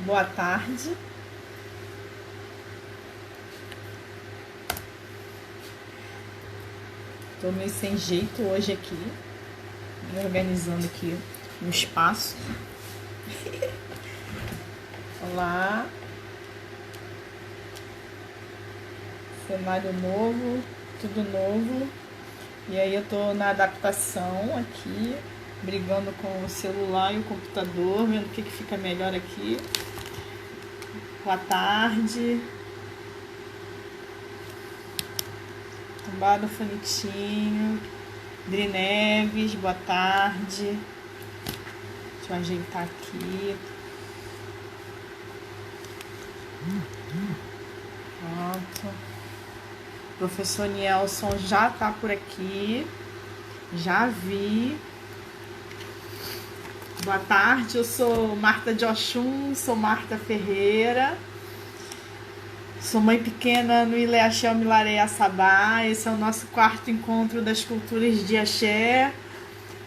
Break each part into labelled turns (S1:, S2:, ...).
S1: Boa tarde. Tô meio sem jeito hoje aqui, me organizando aqui no espaço. Olá, cenário novo, tudo novo. E aí eu tô na adaptação aqui, brigando com o celular e o computador, vendo o que fica melhor aqui. Boa tarde. Tumbado Fanitinho, Dri Neves, boa tarde. Deixa eu ajeitar aqui. Pronto. Professor Nielson já tá por aqui. Já vi. Boa tarde, eu sou Marta de Oxum, sou Marta Ferreira. Sou mãe pequena no Ile Axé Milaré Sabá. Esse é o nosso quarto encontro das culturas de axé.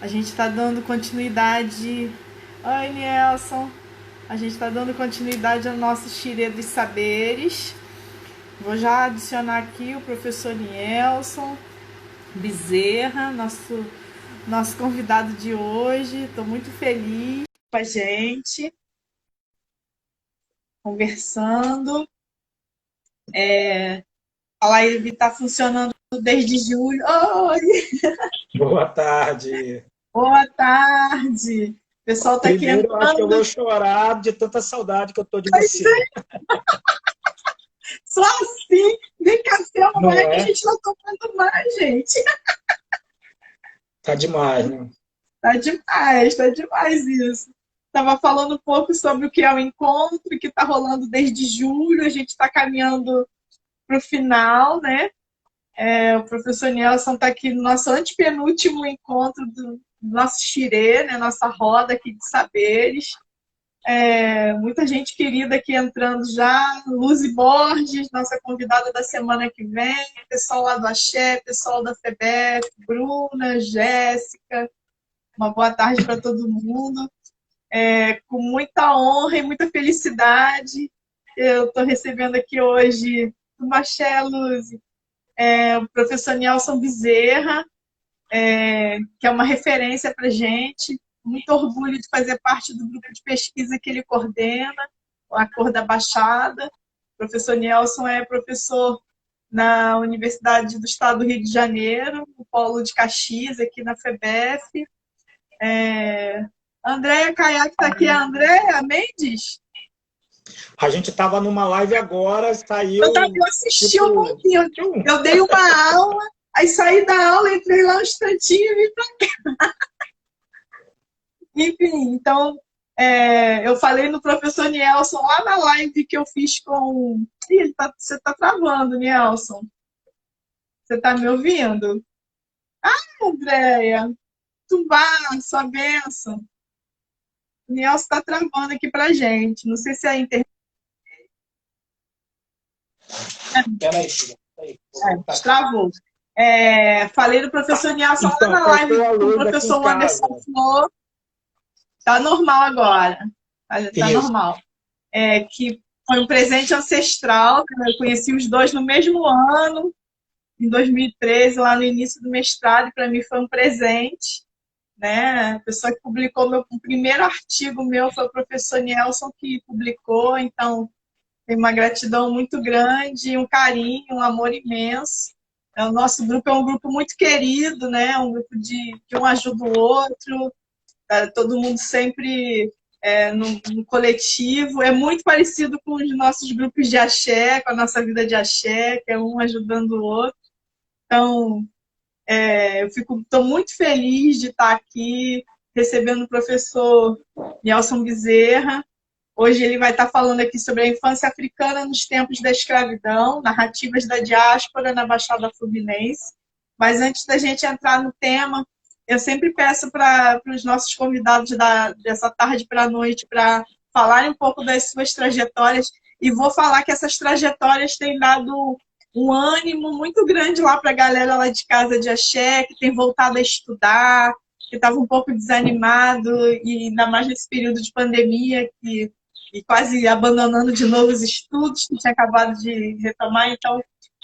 S1: A gente está dando continuidade. Oi, Nielson. A gente está dando continuidade ao nosso Xirê dos Saberes. Vou já adicionar aqui o professor Nielson Bezerra, nosso convidado de hoje. Estou muito feliz com a gente, conversando. A live está funcionando desde julho. Oi!
S2: Boa tarde.
S1: Boa tarde. O pessoal está aqui
S2: Primeiro, eu acho que eu
S1: entrando.
S2: vou chorar de tanta saudade que eu tô de você.
S1: Só assim, nem café
S2: Não
S1: amanhã que a
S2: é?
S1: gente não está tomando mais, gente.
S2: Tá demais, né?
S1: Tá demais isso. Estava falando um pouco sobre o que é o encontro, que está rolando desde julho, a gente está caminhando para o final, né? O professor Nelson está aqui no nosso antepenúltimo encontro do nosso xirê, né? Nossa roda aqui de saberes. Muita gente querida aqui entrando já. Luzi Borges, nossa convidada da semana que vem. Pessoal lá do Axé, pessoal da FEBEF, Bruna, Jéssica. Uma boa tarde para todo mundo. Com muita honra e muita felicidade, eu estou recebendo aqui hoje do Axé, Luzi, o professor Nelson Bezerra, que é uma referência para a gente. Muito orgulho de fazer parte do grupo de pesquisa que ele coordena, a Cor da Baixada. O professor Nelson é professor na Universidade do Estado do Rio de Janeiro, no Polo de Caxias, aqui na FEBEF. Andréia Caiaque está aqui. A Andréia Mendes?
S2: A gente tava numa live agora,
S1: Eu
S2: saiu
S1: assisti um
S2: tipo.
S1: pouquinho. Eu dei uma aula, aí saí da aula, entrei lá um instantinho e vim pra cá. Enfim, então, eu falei no professor Nielson lá na live que eu fiz com... Você está travando, Nielson. Você está me ouvindo? Andréia, Tubá, sua bênção. O Nielson está travando aqui pra gente. Não sei se é a internet.
S2: Peraí, filha.
S1: Destravou. Falei do professor Nielson lá
S2: Então,
S1: na
S2: faltou
S1: live
S2: a
S1: com o
S2: luz aqui em
S1: professor
S2: casa.
S1: Anderson Flor. Tá normal agora. Tá
S2: Isso.
S1: normal. Que foi um presente ancestral, que eu conheci os dois no mesmo ano, em 2013, lá no início do mestrado, e para mim foi um presente. Né? A pessoa que publicou o primeiro artigo meu foi o professor Nelson que publicou, então tem uma gratidão muito grande, um carinho, um amor imenso. O nosso grupo é um grupo muito querido, né? Um grupo que um ajuda o outro, todo mundo sempre no coletivo. É muito parecido com os nossos grupos de axé, com a nossa vida de axé, que é um ajudando o outro. Então, eu estou muito feliz de estar aqui recebendo o professor Nelson Bezerra. Hoje ele vai estar falando aqui sobre a infância africana nos tempos da escravidão, narrativas da diáspora na Baixada Fluminense. Mas antes da gente entrar no tema, eu sempre peço para os nossos convidados dessa tarde para a noite para falarem um pouco das suas trajetórias. E vou falar que essas trajetórias têm dado um ânimo muito grande lá para a galera lá de casa de axé, que tem voltado a estudar, que estava um pouco desanimado, e ainda mais nesse período de pandemia, que e quase abandonando de novo os estudos que tinha acabado de retomar. Então,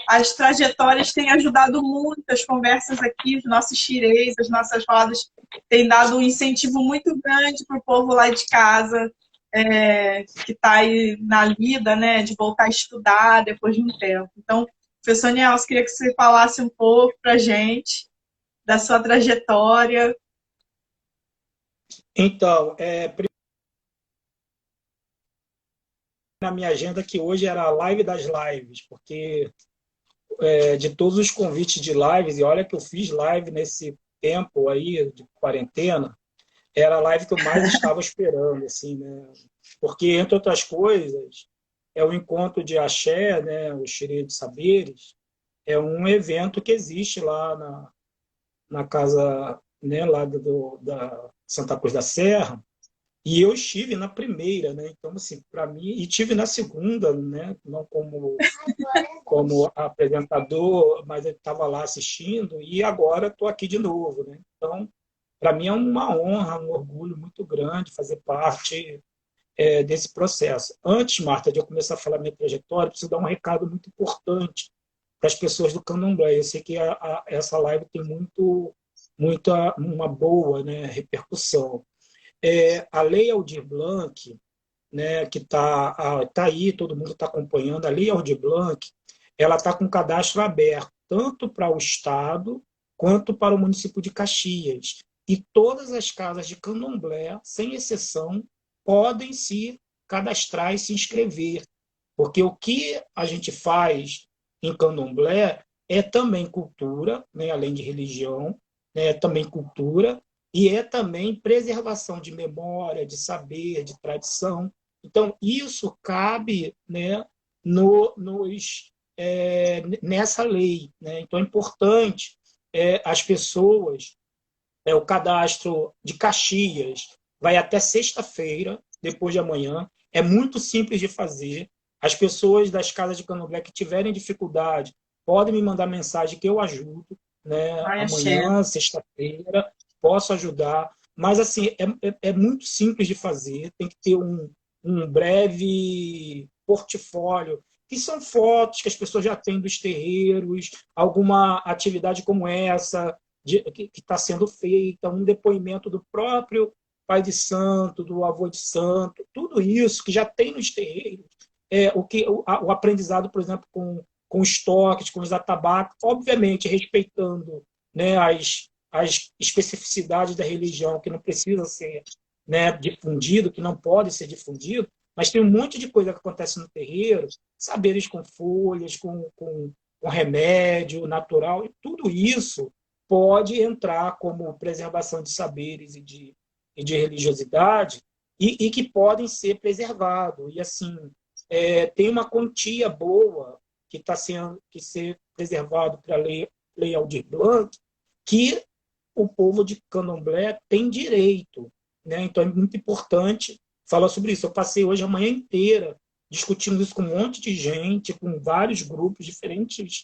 S1: as trajetórias têm ajudado muito, as conversas aqui, os nossos xirês, as nossas rodas, têm dado um incentivo muito grande para o povo lá de casa, que está aí na lida, né, de voltar a estudar depois de um tempo. Então, professor Nelson, queria que você falasse um pouco para a gente da sua trajetória.
S2: Então, na minha agenda que hoje era a live das lives, porque de todos os convites de lives, e olha que eu fiz live nesse tempo aí de quarentena, era a live que eu mais estava esperando, assim, né? Porque, entre outras coisas, é o encontro de axé, né, o Xirê de Saberes, é um evento que existe lá na casa, né, lá da Santa Cruz da Serra, e eu estive na primeira, né? Então, assim, para mim, e estive na segunda, né? Não como apresentador, mas eu estava lá assistindo, e agora estou aqui de novo, né? Então, para mim é uma honra, um orgulho muito grande fazer parte desse processo. Antes, Marta, de eu começar a falar minha trajetória, preciso dar um recado muito importante para as pessoas do Candomblé. Eu sei que essa live tem uma boa, né, repercussão. A Lei Aldir Blanc, né, que tá aí, todo mundo está acompanhando, a Lei Aldir Blanc, ela está com cadastro aberto, tanto para o Estado quanto para o município de Caxias. E todas as casas de candomblé, sem exceção, podem se cadastrar e se inscrever. Porque o que a gente faz em candomblé é também cultura, né, além de religião, né, é também cultura, e é também preservação de memória, de saber, de tradição. Então, isso cabe, né, nessa lei. Né? Então, é importante as pessoas, o cadastro de Caxias vai até sexta-feira, depois de amanhã. É muito simples de fazer. As pessoas das casas de candomblé que tiverem dificuldade podem me mandar mensagem que eu ajudo. Né?
S1: Ai, axé.
S2: Amanhã, sexta-feira, posso ajudar. Mas, assim, é muito simples de fazer. Tem que ter um breve portfólio, que são fotos que as pessoas já têm dos terreiros, alguma atividade como essa, que está sendo feita, um depoimento do próprio pai de santo, do avô de santo, tudo isso que já tem nos terreiros, o aprendizado, por exemplo, com os toques, com os atabaques, obviamente respeitando, né, as especificidades da religião, que não precisa ser, né, difundido, que não pode ser difundido, mas tem um monte de coisa que acontece no terreiro, saberes com folhas, com remédio natural, e tudo isso pode entrar como preservação de saberes e de religiosidade e que podem ser preservados. E, assim, tem uma quantia boa que está sendo que ser preservado para a lei Aldir Blanc, que o povo de Candomblé tem direito. Né? Então, é muito importante falar sobre isso. Eu passei hoje a manhã inteira discutindo isso com um monte de gente, com vários grupos, diferentes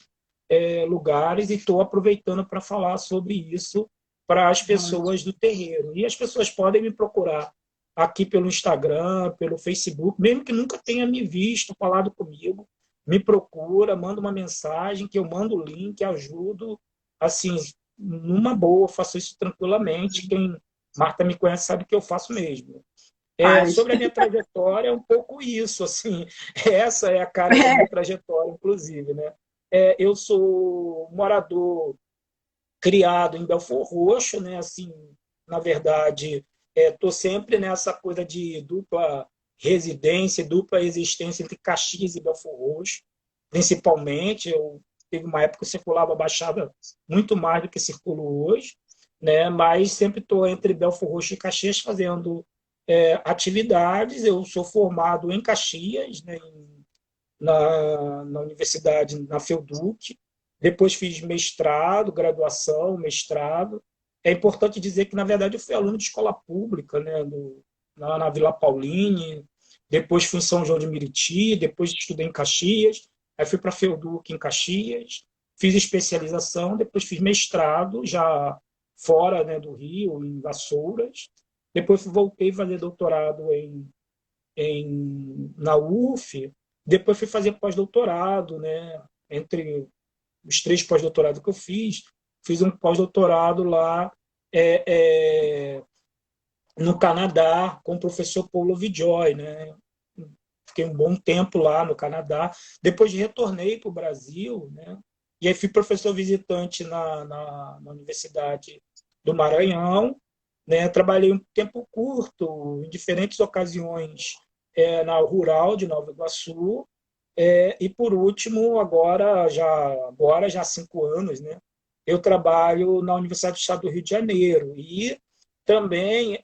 S2: lugares, e estou aproveitando para falar sobre isso para as pessoas do terreiro. E as pessoas podem me procurar aqui pelo Instagram, pelo Facebook, mesmo que nunca tenha me visto, falado comigo, me procura, manda uma mensagem, que eu mando o link, ajudo, assim, numa boa, faço isso tranquilamente. Quem Marta me conhece sabe que eu faço mesmo.
S1: Faz.
S2: Sobre a minha trajetória, é um pouco isso, assim, essa é a cara da minha trajetória, inclusive, né? Eu sou morador criado em Belford Roxo, né? Assim, na verdade, estou sempre nessa coisa de dupla residência, dupla existência entre Caxias e Belford Roxo, principalmente. Eu teve uma época que eu circulava a Baixada muito mais do que circulo hoje, né? Mas sempre estou entre Belford Roxo e Caxias fazendo atividades. Eu sou formado em Caxias, né? Na universidade, na FEUDUC. Depois fiz mestrado, graduação, mestrado. É importante dizer que, na verdade, eu fui aluno de escola pública, né, na Vila Pauline. Depois fui em São João de Meriti, depois estudei em Caxias, aí fui para a FEUDUC em Caxias, fiz especialização, depois fiz mestrado, já fora, né, do Rio, em Vassouras. Depois voltei a fazer doutorado na UF, depois fui fazer pós-doutorado, né? Entre os 3 pós-doutorados que eu fiz um pós-doutorado lá é, é, no Canadá com o professor Paul Lovejoy, né? Fiquei um bom tempo lá no Canadá. Depois retornei para o Brasil, né? E aí fui professor visitante na Universidade do Maranhão, né? Trabalhei um tempo curto, em diferentes ocasiões, na Rural de Nova Iguaçu, e por último, agora já há 5 anos, né? Eu trabalho na Universidade do Estado do Rio de Janeiro e também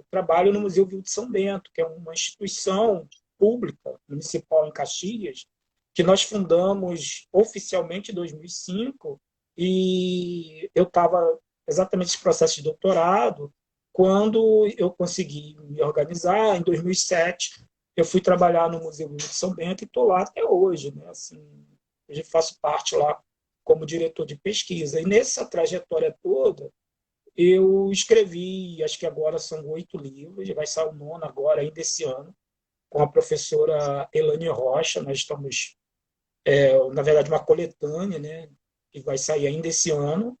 S2: trabalho no Museu Vivo de São Bento, que é uma instituição pública municipal em Caxias, que nós fundamos oficialmente em 2005, e eu estava exatamente nesse processo de doutorado quando eu consegui me organizar. Em 2007, eu fui trabalhar no Museu de São Bento e estou lá até hoje, né? Assim, eu faço parte lá como diretor de pesquisa. E nessa trajetória toda, eu escrevi, acho que agora são 8 livros, vai sair o 9º agora, ainda esse ano, com a professora Elane Rocha. Nós estamos, na verdade, uma coletânea, né, que vai sair ainda esse ano.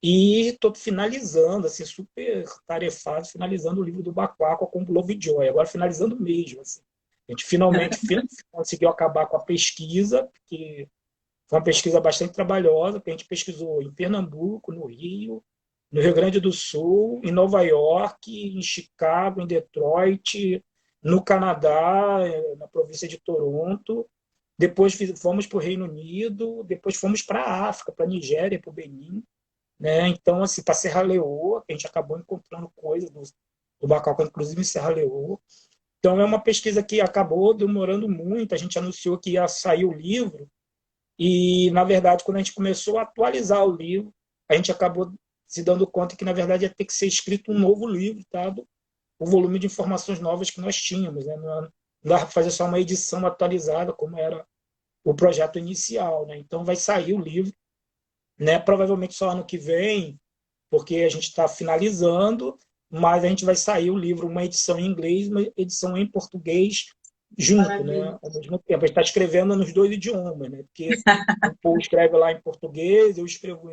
S2: E estou finalizando, assim, super tarefado, finalizando o livro do Baquáqua com o Lovejoy, agora finalizando mesmo. Assim. A gente finalmente conseguiu acabar com a pesquisa, que foi uma pesquisa bastante trabalhosa, que a gente pesquisou em Pernambuco, no Rio, no Rio Grande do Sul, em Nova York, em Chicago, em Detroit, no Canadá, na província de Toronto. Depois fomos para o Reino Unido, depois fomos para a África, para a Nigéria, para o Benin, né? Então, assim, para Serra Leoa, a gente acabou encontrando coisas do Bacaca, inclusive em Serra Leoa. Então, é uma pesquisa que acabou demorando muito. A gente anunciou que ia sair o livro e, na verdade, quando a gente começou a atualizar o livro, a gente acabou se dando conta que, na verdade, ia ter que ser escrito um novo livro, dado o volume de informações novas que nós tínhamos, né? Não dava para fazer só uma edição atualizada, como era o projeto inicial, né? Então, vai sair o livro, né? Provavelmente só ano que vem, porque a gente está finalizando, mas a gente vai sair o livro, uma edição em inglês, uma edição em português junto, né?
S1: Maravilha.
S2: Ao mesmo tempo. A gente está escrevendo nos 2 idiomas, né? Porque o Paul escreve lá em português, eu escrevo,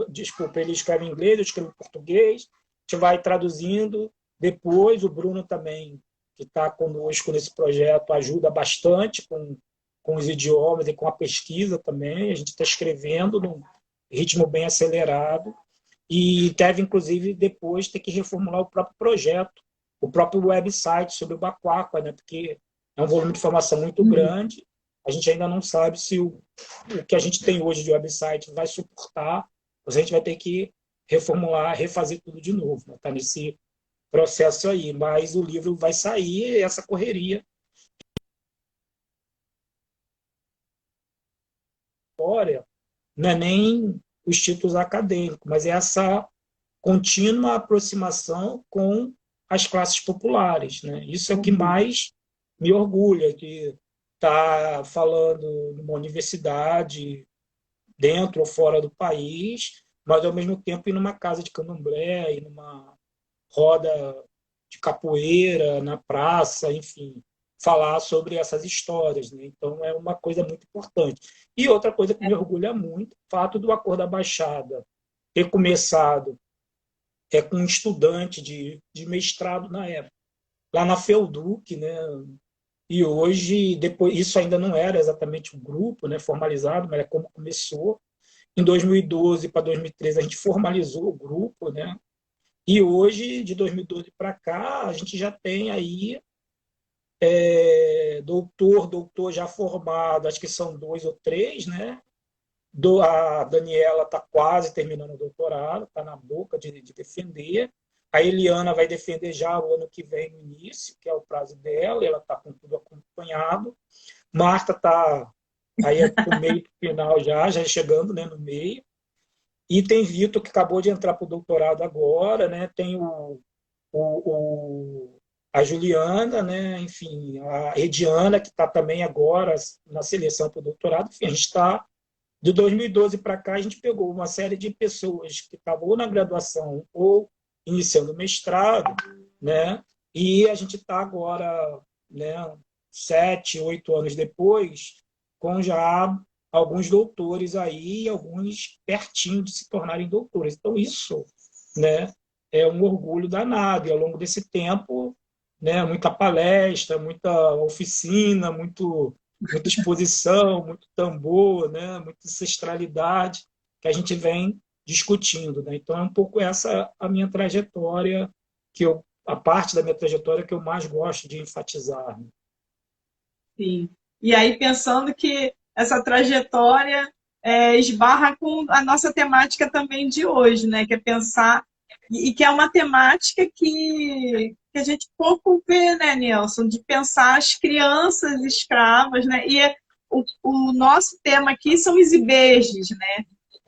S2: desculpa, ele escreve em inglês, eu escrevo em português, a gente vai traduzindo. Depois o Bruno também, que está conosco nesse projeto, ajuda bastante com os idiomas e com a pesquisa também. A gente está escrevendo num ritmo bem acelerado e deve, inclusive, depois ter que reformular o próprio projeto, o próprio website sobre o Baquáqua, né? Porque é um volume de informação muito grande. A gente ainda não sabe se o que a gente tem hoje de website vai suportar, ou se a gente vai ter que reformular, refazer tudo de novo. Está, né? Nesse processo aí, mas o livro vai sair, e essa correria história não é nem os títulos acadêmicos, mas é essa contínua aproximação com as classes populares, né? Isso é o que mais me orgulha, de estar falando numa universidade, dentro ou fora do país, mas ao mesmo tempo ir numa casa de candomblé, ir numa roda de capoeira, na praça, enfim, falar sobre essas histórias, né? Então é uma coisa muito importante. E outra coisa que me orgulha muito, o fato do Acordo da Baixada ter começado com um estudante de mestrado na época, lá na FEUDUC, né? E hoje, depois, isso ainda não era exatamente um grupo, né, formalizado, mas é como começou. Em 2012 para 2013 a gente formalizou o grupo, né? E hoje, de 2012 para cá, a gente já tem aí doutor já formado, acho que são 2 ou 3, né? A Daniela está quase terminando o doutorado, está na boca de defender. A Eliana vai defender já o ano que vem, no início, que é o prazo dela, ela está com tudo acompanhado. Marta está aí para o meio, para o final já chegando, né, no meio. E tem Vitor, que acabou de entrar para o doutorado agora, né? Tem a Juliana, né? Enfim, a Ediana, que está também agora na seleção para o doutorado. Enfim, a gente está de 2012 para cá, a gente pegou uma série de pessoas que estavam ou na graduação ou iniciando o mestrado, né? E a gente está agora né, 7, 8 anos depois, com já alguns doutores aí, alguns pertinho de se tornarem doutores. Então, isso, né, é um orgulho danado. E ao longo desse tempo, né, muita palestra, muita oficina, muita exposição, muito tambor, né, muita ancestralidade que a gente vem discutindo, né? Então, é um pouco essa a minha trajetória, a parte da minha trajetória que eu mais gosto de enfatizar. Né?
S1: Sim. E aí, pensando que essa trajetória esbarra com a nossa temática também de hoje, né? Que é pensar, e que é uma temática que a gente pouco vê, né, Nelson? De pensar as crianças escravas, né? O nosso tema aqui são os IBEJs, né?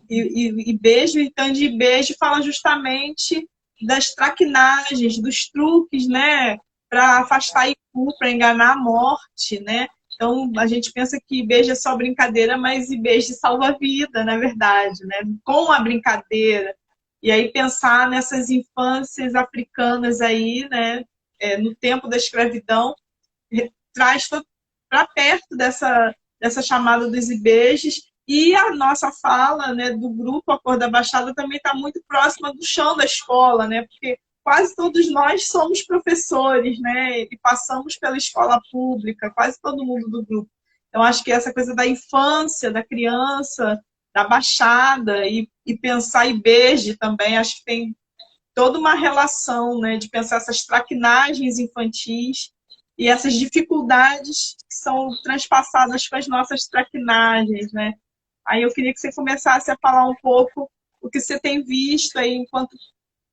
S1: E beijo, então, de beijo fala justamente das traquinagens, dos truques, né? Para afastar Ipu, para enganar a morte, né? Então, a gente pensa que beijo é só brincadeira, mas beijo salva a vida, na verdade, né? Com a brincadeira. E aí pensar nessas infâncias africanas aí, né? No tempo da escravidão, traz para perto dessa chamada dos IBEJs. E a nossa fala, né, do grupo A Cor da Baixada também está muito próxima do chão da escola, né, porque quase todos nós somos professores, né, e passamos pela escola pública, quase todo mundo do grupo. Então, acho que essa coisa da infância, da criança, da Baixada, e pensar IBEJ também, acho que tem toda uma relação, né, de pensar essas traquinagens infantis e essas dificuldades que são transpassadas com as nossas traquinagens, né? Aí eu queria que você começasse a falar um pouco o que você tem visto aí enquanto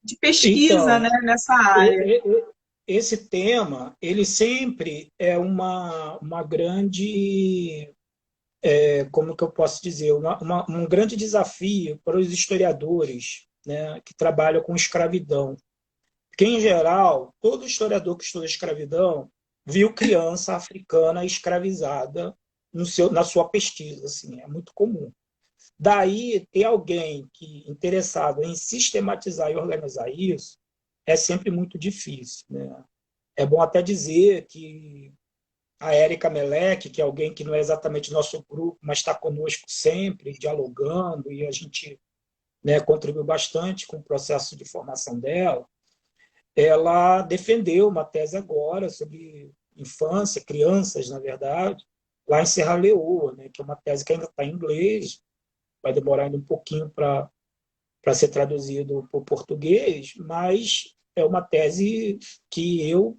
S1: de pesquisa, né,
S2: Então,
S1: nessa área.
S2: esse tema, ele sempre é uma grande, como que eu posso dizer, um grande desafio para os historiadores, né, que trabalham com escravidão. Porque, em geral, todo historiador que estuda escravidão viu criança africana escravizada na sua pesquisa. Assim, é muito comum. Daí, ter alguém interessado em sistematizar e organizar isso é sempre muito difícil. Né? É bom até dizer que a Érica Meleque, que é alguém que não é exatamente nosso grupo, mas está conosco sempre, dialogando, e a gente, né, contribuiu bastante com o processo de formação dela, ela defendeu uma tese agora sobre infância, crianças, na verdade, lá em Serra Leoa, né, que é uma tese que ainda está em inglês, vai demorar ainda um pouquinho para ser traduzido para o português, mas é uma tese que eu,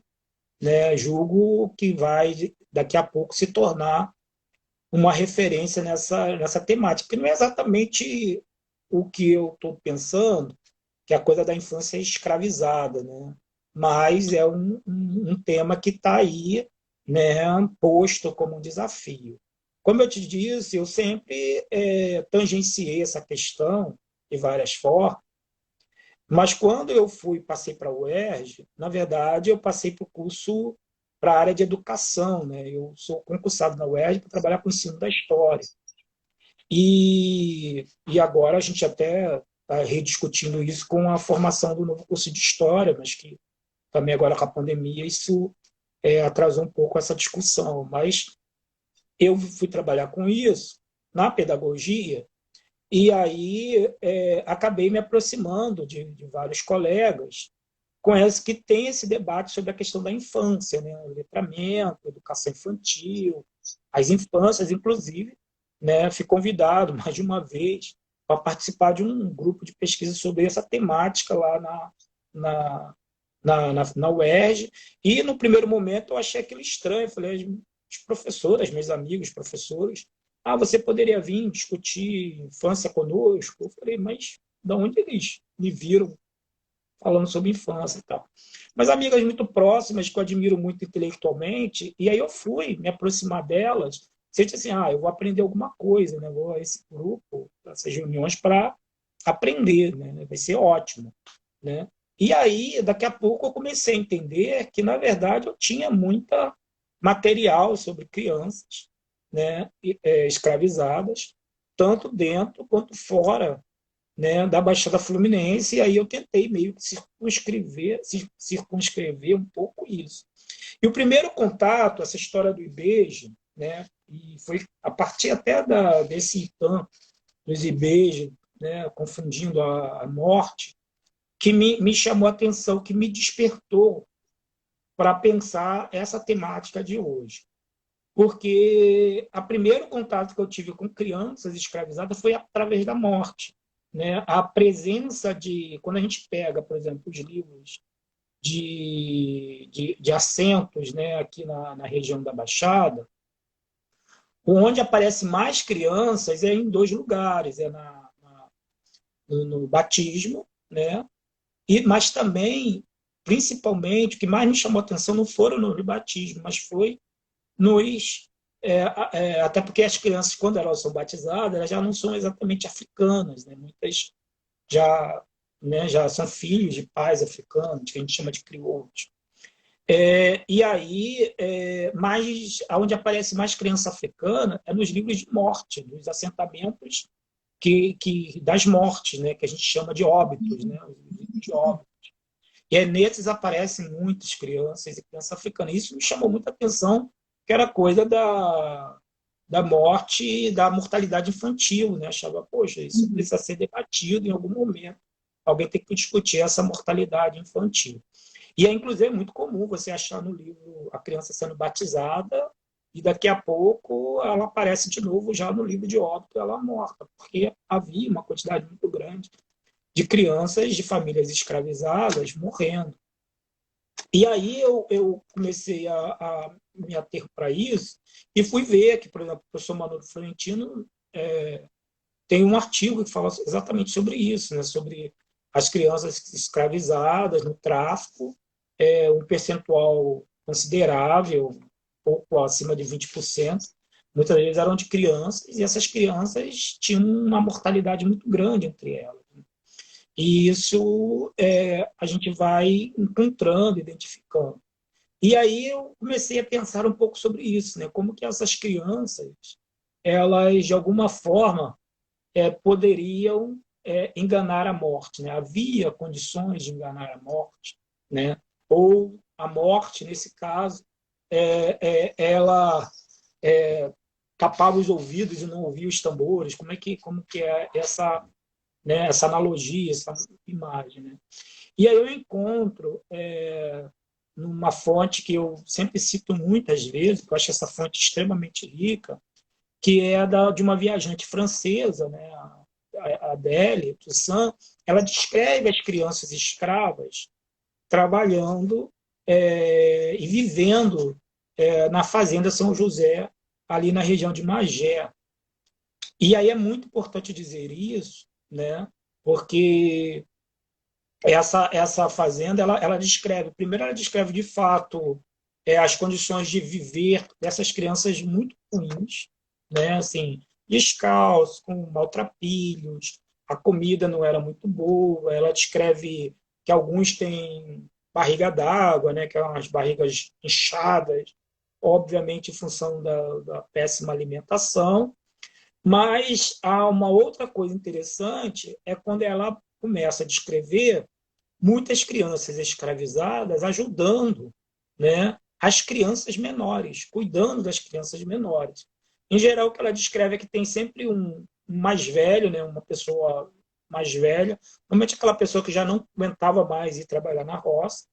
S2: né, julgo que vai, daqui a pouco, se tornar uma referência nessa temática, que não é exatamente o que eu estou pensando, que é a coisa da infância escravizada, né? Mas é um tema que está aí, né, posto como um desafio. Como eu te disse, eu sempre tangenciei essa questão de várias formas, mas quando eu passei para a UERJ, na verdade, eu passei para o curso para a área de educação. Né? Eu sou concursado na UERJ para trabalhar com o ensino da história. E agora a gente até está rediscutindo isso com a formação do novo curso de História, mas que também agora com a pandemia isso atrasou um pouco essa discussão. Mas eu fui trabalhar com isso na pedagogia e aí acabei me aproximando de vários colegas com esse, que tem esse debate sobre a questão da infância, né? O letramento, educação infantil, as infâncias, inclusive, né? Fui convidado mais de uma vez para participar de um grupo de pesquisa sobre essa temática lá na, na UERJ, e no primeiro momento eu achei aquilo estranho, falei, as professoras, meus amigos professores, você poderia vir discutir infância conosco? Eu falei, mas de onde eles me viram falando sobre infância e tal? Mas amigas muito próximas, que eu admiro muito intelectualmente, e aí eu fui me aproximar delas, sente assim, eu vou aprender alguma coisa, né? Vou a esse grupo, essas reuniões para aprender, né? Vai ser ótimo, né? E aí, daqui a pouco, eu comecei a entender que, na verdade, eu tinha muita material sobre crianças, né, escravizadas, tanto dentro quanto fora, né, da Baixada Fluminense, e aí eu tentei meio que circunscrever um pouco isso. E o primeiro contato, essa história do Ibeji, né, e foi a partir até desse Itan, dos Ibeji, né, confundindo a morte, que me chamou a atenção, que me despertou para pensar essa temática de hoje. Porque o primeiro contato que eu tive com crianças escravizadas foi através da morte. Né? A presença de, quando a gente pega, por exemplo, os livros de assentos, né, aqui na região da Baixada, onde aparece mais crianças é em dois lugares, é no batismo, né? Mas também, principalmente, o que mais me chamou a atenção não foram nos batismos, mas foi nos. Até porque as crianças, quando elas são batizadas, elas já não são exatamente africanas, né? Muitas já, né, já são filhos de pais africanos, que a gente chama de crioulos. E aí, mais, onde aparece mais criança africana é nos livros de morte, nos assentamentos das mortes, né, que a gente chama de óbitos, né, os livros de óbitos. E aí, nesses aparecem muitas crianças e crianças africanas. Isso me chamou muita atenção, que era coisa da morte e da mortalidade infantil. Né? Achava, poxa, isso precisa ser debatido em algum momento. Alguém tem que discutir essa mortalidade infantil. E é, inclusive, muito comum você achar no livro a criança sendo batizada e daqui a pouco ela aparece de novo já no livro de óbito, ela morta, porque havia uma quantidade muito grande de crianças de famílias escravizadas morrendo. E aí eu comecei a me ater para isso e fui ver que, por exemplo, o professor Manolo Florentino tem um artigo que fala exatamente sobre isso, né? Sobre as crianças escravizadas no tráfico, um percentual considerável, pouco acima de 20%, muitas vezes eram de crianças, e essas crianças tinham uma mortalidade muito grande entre elas. E isso a gente vai encontrando, identificando. E aí eu comecei a pensar um pouco sobre isso, né? Como que essas crianças, elas, de alguma forma, poderiam enganar a morte. Né? Havia condições de enganar a morte, né? Ou a morte, nesse caso, ela tapava os ouvidos e não ouvia os tambores. Como que é essa, né, essa analogia, essa imagem? Né? E aí eu encontro numa fonte que eu sempre cito muitas vezes, que eu acho essa fonte extremamente rica, que é de uma viajante francesa, né, a Adèle Toussaint. Ela descreve as crianças escravas trabalhando e vivendo na fazenda São José, ali na região de Magé. E aí é muito importante dizer isso, né, porque essa fazenda, ela descreve, primeiro ela descreve de fato as condições de viver dessas crianças muito ruins, né? Assim, descalço, com maltrapilhos, a comida não era muito boa, ela descreve que alguns têm barriga d'água, né? Que são as barrigas inchadas, obviamente em função da péssima alimentação, mas há uma outra coisa interessante, é quando ela começa a descrever muitas crianças escravizadas ajudando, né, as crianças menores, cuidando das crianças menores. Em geral, o que ela descreve é que tem sempre um mais velho, né, uma pessoa mais velha, normalmente aquela pessoa que já não aguentava mais ir trabalhar na roça,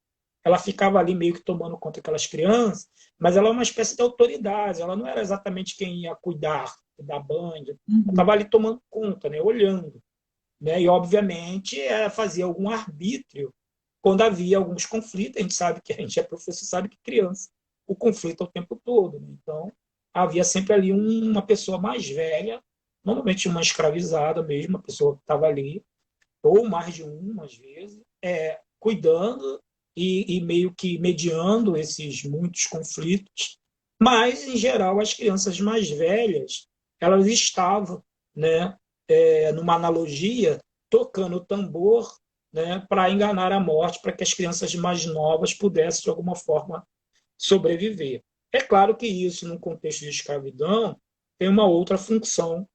S2: ela ficava ali meio que tomando conta daquelas crianças, mas ela é uma espécie de autoridade, ela não era exatamente quem ia cuidar, dar banho, ela estava ali tomando conta, né, olhando. Né? E, obviamente, fazia algum arbítrio quando havia alguns conflitos. A gente sabe que a gente é professor, sabe que criança, o conflito é o tempo todo. Né? Então, havia sempre ali uma pessoa mais velha, normalmente uma escravizada mesmo, uma pessoa que estava ali, ou mais de uma, às vezes, cuidando e meio que mediando esses muitos conflitos. Mas, em geral, as crianças mais velhas, elas estavam, né, numa analogia, tocando o tambor, né, para enganar a morte, para que as crianças mais novas pudessem, de alguma forma, sobreviver. É claro que isso, no contexto de escravidão, tem uma outra função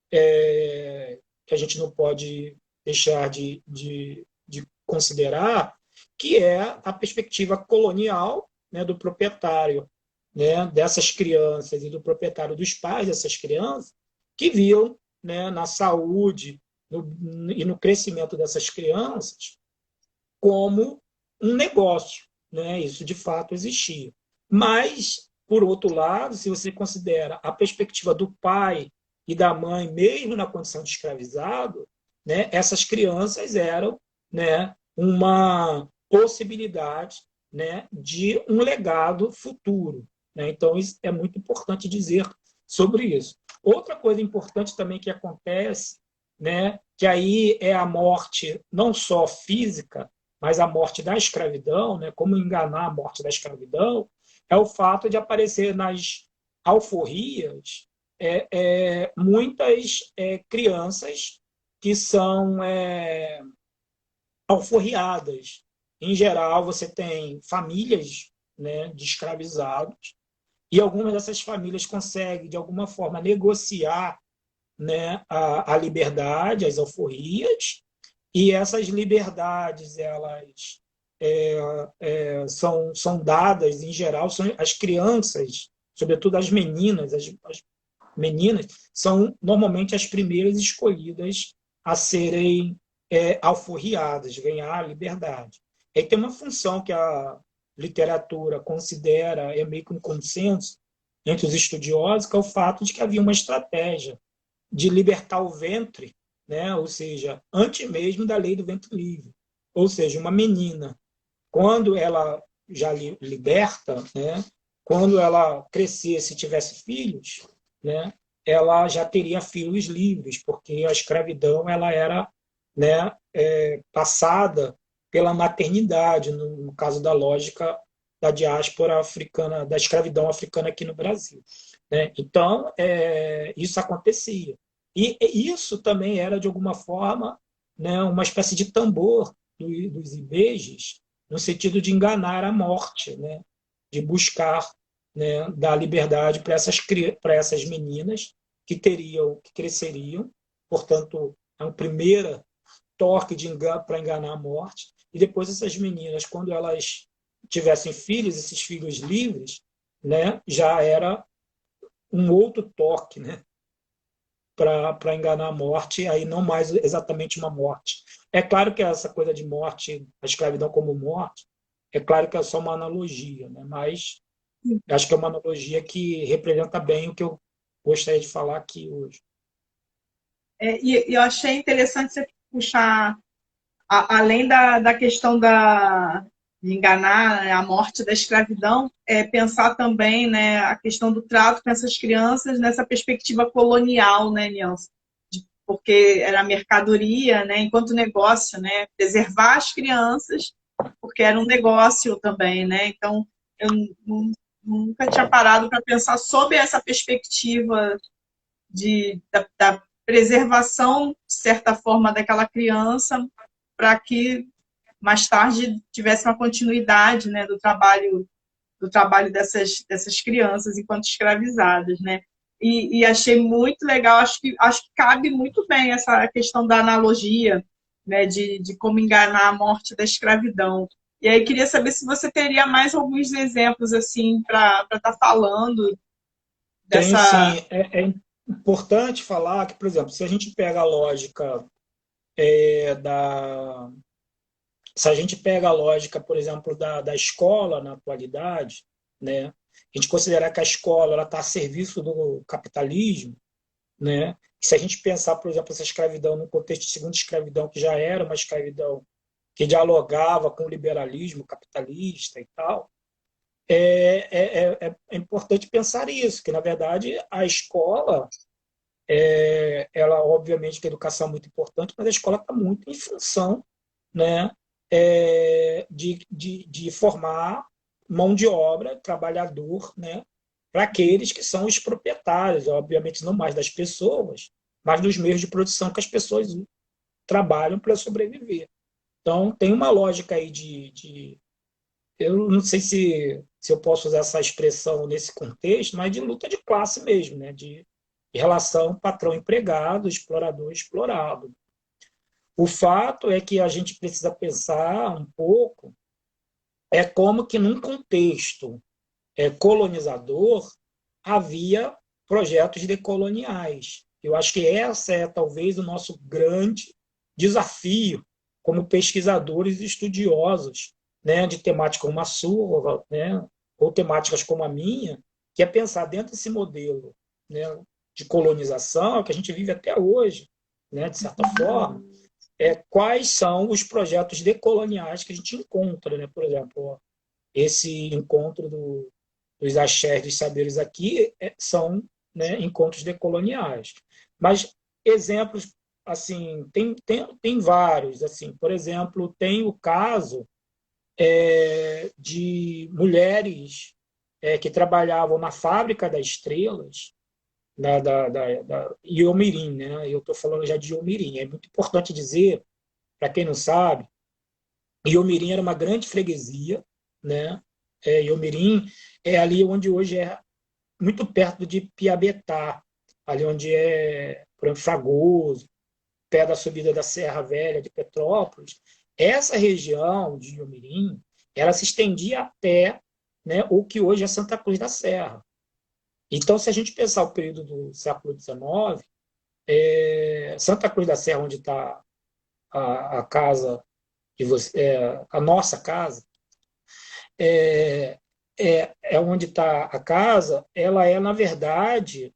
S2: que a gente não pode deixar de considerar, que é a perspectiva colonial, né, do proprietário, né, dessas crianças e do proprietário dos pais dessas crianças, que viam, né, na saúde e no crescimento dessas crianças como um negócio, né? Isso de fato existia. Mas, por outro lado, se você considera a perspectiva do pai e da mãe, mesmo na condição de escravizado, né, essas crianças eram, né, uma possibilidade, né, de um legado futuro. Né? Então, isso é muito importante dizer sobre isso. Outra coisa importante também que acontece, né, que aí é a morte não só física, mas a morte da escravidão, né, como enganar a morte da escravidão, é o fato de aparecer nas alforrias muitas crianças que são alforriadas. Em geral, você tem famílias, né, de escravizados, e algumas dessas famílias conseguem, de alguma forma, negociar, né, a liberdade, as alforrias, e essas liberdades elas são dadas, em geral, são as crianças, sobretudo as meninas, são normalmente as primeiras escolhidas a serem alforriadas, ganhar a liberdade. E tem uma função que a literatura considera, é meio que um consenso entre os estudiosos, que é o fato de que havia uma estratégia de libertar o ventre, né? Ou seja, antes mesmo da lei do ventre livre. Ou seja, uma menina, quando ela já liberta, né? Quando ela crescesse e tivesse filhos, né? Ela já teria filhos livres, porque a escravidão ela era, né, passada pela maternidade, no caso da lógica da diáspora africana, da escravidão africana aqui no Brasil. Né? Então, isso acontecia. E isso também era, de alguma forma, né, uma espécie de tambor dos ibejes, no sentido de enganar a morte, né, de buscar, né, dar liberdade para essas meninas que cresceriam, portanto, é um primeiro toque de engano para enganar a morte, e depois essas meninas, quando elas tivessem filhos, esses filhos livres, né, já era um outro toque, né, para enganar a morte, aí não mais exatamente uma morte. É claro que essa coisa de morte, a escravidão como morte, é claro que é só uma analogia, né? Mas acho que é uma analogia que representa bem o que eu gostaria de falar aqui hoje.
S1: E eu achei interessante você puxar, além da questão de enganar, né, a morte da escravidão, pensar também, né, a questão do trato com essas crianças nessa perspectiva colonial, né, Nilson? Porque era mercadoria, né, enquanto negócio, né, preservar as crianças, porque era um negócio também, né? Então, eu nunca tinha parado para pensar sobre essa perspectiva da preservação, de certa forma, daquela criança, para que mais tarde tivesse uma continuidade, né, do trabalho dessas crianças enquanto escravizadas, né? E achei muito legal, acho que cabe muito bem essa questão da analogia, né, de como enganar a morte da escravidão. E aí queria saber se você teria mais alguns exemplos assim para estar falando
S2: Tem
S1: dessa.
S2: sim, é importante falar que, por exemplo, se a gente pega a lógica da se a gente pega a lógica, por exemplo, da escola na atualidade, né, a gente considerar que a escola está a serviço do capitalismo, né, e se a gente pensar, por exemplo, essa escravidão no contexto de segunda escravidão, que já era uma escravidão que dialogava com o liberalismo capitalista e tal, é importante pensar isso, que, na verdade, a escola, ela, obviamente, que a educação é muito importante, mas a escola está muito em função, né, de formar mão de obra, trabalhador, né, para aqueles que são os proprietários, obviamente não mais das pessoas, mas dos meios de produção que as pessoas trabalham para sobreviver. Então, tem uma lógica aí eu não sei se eu posso usar essa expressão nesse contexto, mas de luta de classe mesmo, né, de relação patrão-empregado, explorador-explorado. O fato é que a gente precisa pensar um pouco é como que num contexto colonizador havia projetos decoloniais. Eu acho que essa é talvez o nosso grande desafio como pesquisadores e estudiosos, né, de temática como a sua, né, ou temáticas como a minha, que é pensar dentro desse modelo, né, de colonização que a gente vive até hoje, né, de certa forma, quais são os projetos decoloniais que a gente encontra, né? Por exemplo, esse encontro dos axés dos saberes aqui são, né, encontros decoloniais. Mas exemplos, assim, tem vários. Assim, por exemplo, tem o caso de mulheres que trabalhavam na Fábrica das Estrelas, da Iomirim, né? Eu estou falando já de Iomirim. É muito importante dizer, para quem não sabe, Iomirim era uma grande freguesia, né? Iomirim é ali onde hoje é muito perto de Piabetá, ali onde é, por exemplo, Fragoso, pé da subida da Serra Velha de Petrópolis. Essa região de Iomirim, ela se estendia até, né, o que hoje é Santa Cruz da Serra. Então, se a gente pensar o período do século XIX, Santa Cruz da Serra, onde está a casa de você, a nossa casa, é, onde está a casa, ela na verdade,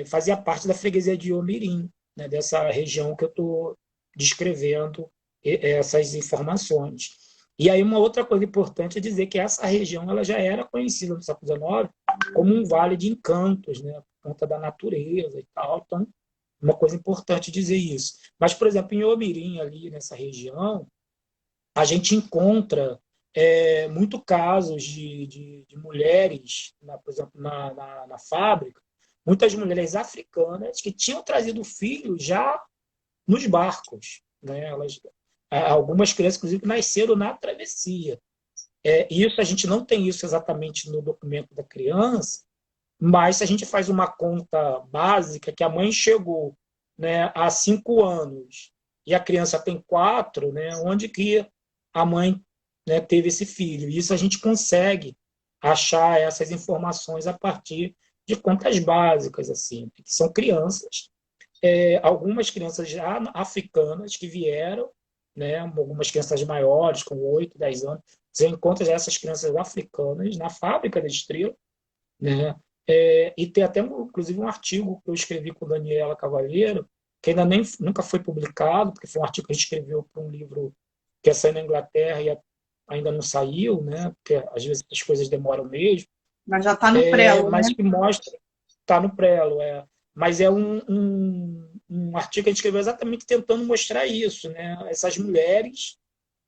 S2: fazia parte da freguesia de Omirim, né, dessa região que eu estou descrevendo essas informações. E aí uma outra coisa importante é dizer que essa região ela já era conhecida no século XIX como um vale de encantos, né, por conta da natureza e tal. Então, uma coisa importante dizer isso. Mas, por exemplo, em Omirim, ali nessa região, a gente encontra muito casos de mulheres, por exemplo, na fábrica, muitas mulheres africanas que tinham trazido filhos já nos barcos. Né? Algumas crianças, inclusive, nasceram na travessia. Isso a gente não tem isso exatamente no documento da criança, mas se a gente faz uma conta básica, que a mãe chegou, né, há 5 anos e a criança tem 4, né, onde que a mãe, né, teve esse filho? Isso a gente consegue achar essas informações a partir de contas básicas, assim, que são crianças, algumas crianças já africanas que vieram, né, algumas crianças maiores, com 8, 10 anos, você encontra já essas crianças africanas na fábrica da estrela, né? E tem até, inclusive, um artigo que eu escrevi com Daniela Cavalheiro, que ainda nunca foi publicado, porque foi um artigo que a gente escreveu para um livro que ia sair na Inglaterra e ainda não saiu, né? Porque às vezes as coisas demoram mesmo,
S1: Mas já está no prelo, né?
S2: mas que mostra, está no prelo, mas é um artigo que a gente escreveu exatamente tentando mostrar isso, né? Essas mulheres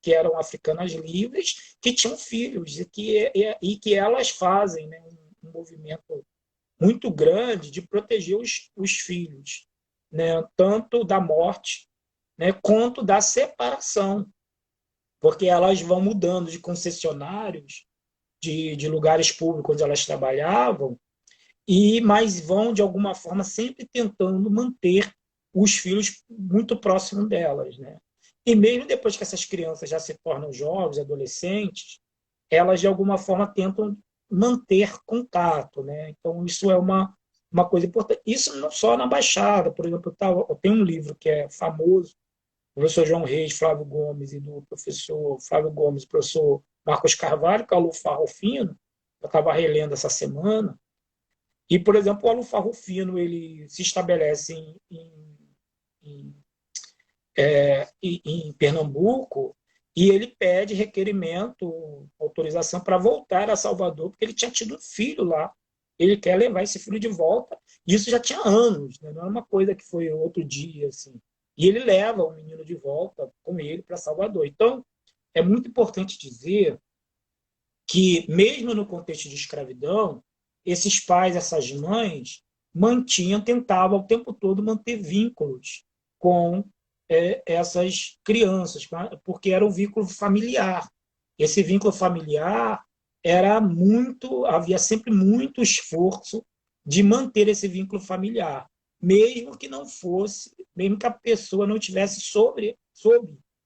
S2: que eram africanas livres, que tinham filhos e que elas fazem, né, um movimento muito grande de proteger os filhos, né, tanto da morte, né, quanto da separação, porque elas vão mudando de concessionários, de lugares públicos onde elas trabalhavam, mas vão, de alguma forma, sempre tentando manter os filhos muito próximos delas. Né? E mesmo depois que essas crianças já se tornam jovens, adolescentes, elas, de alguma forma, tentam manter contato. Né? Então, isso é uma coisa importante. Isso não só na Baixada. Por exemplo, eu tenho um livro que é famoso, do professor João Reis, Flávio Gomes, e do professor Flávio Gomes, professor Marcos Carvalho, Calu Farrofino, eu estava relendo essa semana. E, por exemplo, o Alufar Rufino ele se estabelece em, em Pernambuco e ele pede requerimento, autorização para voltar a Salvador, porque ele tinha tido um filho lá. Ele quer levar esse filho de volta. Isso já tinha anos, né? Não é uma coisa que foi outro dia. Assim. E ele leva o menino de volta com ele para Salvador. Então, é muito importante dizer que, mesmo no contexto de escravidão, esses pais, essas mães, tentavam o tempo todo manter vínculos com essas crianças, porque era um vínculo familiar. Esse vínculo familiar havia sempre muito esforço de manter esse vínculo familiar, mesmo que não fosse, mesmo que a pessoa não tivesse sob